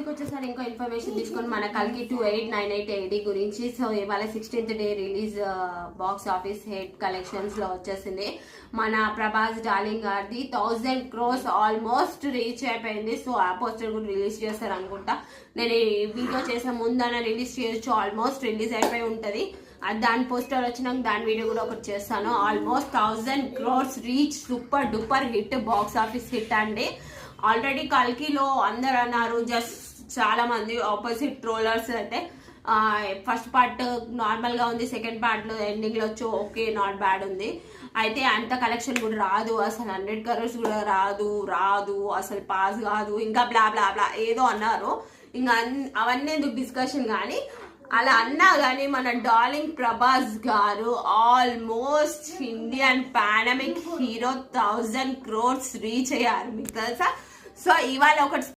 ముందుకు వచ్చేసరి ఇంకో ఇన్ఫర్మేషన్ తీసుకొని మన కల్కి 2898 AD గురించి. సో ఇవాళ 16th day release box office head collections లో వచ్చేసింది. మన ప్రభాస్ డార్లింగ్ గారిది 1000 crores ఆల్మోస్ట్ రీచ్ అయిపోయింది. సో ఆ పోస్టర్ కూడా రిలీజ్ చేస్తారు అనుకుంటా. నేను ఈ వీడియో చేసే ముందన రిలీజ్ చేయొచ్చు, ఆల్మోస్ట్ రిలీజ్ అయిపోయి ఉంటది. దాని పోస్టర్ వచ్చినాక దాని వీడియో కూడా ఒకటి చేస్తాను. Almost 1000 crores reach, super duper hit, box office hit అండి. ఆల్రెడీ కల్కిలో అందరు అన్నారు, జస్ట్ చాలా మంది ఆపోజిట్ ట్రోలర్స్ అయితే ఫస్ట్ పార్ట్ నార్మల్ గా ఉంది, సెకండ్ పార్ట్ లో ఎండింగ్ లో వచ్చి ఓకే నాట్ బ్యాడ్ ఉంది, అయితే అంత కలెక్షన్ కూడా రాదు, అసలు 100 crores కూడా రాదు అసలు పాస్ కాదు, ఇంకా బ్లా బ్లా బ్లా ఏదో అన్నారు. ఇంకా అవన్నీ ఎందుకు డిస్కషన్. కానీ అలా అన్నా కానీ మన డార్లింగ్ ప్రభాస్ గారు almost Indian pandemic hero 1000 crores reach అయ్యారు, మీకు తెలుసా. సో ఇవాళ ఒకటి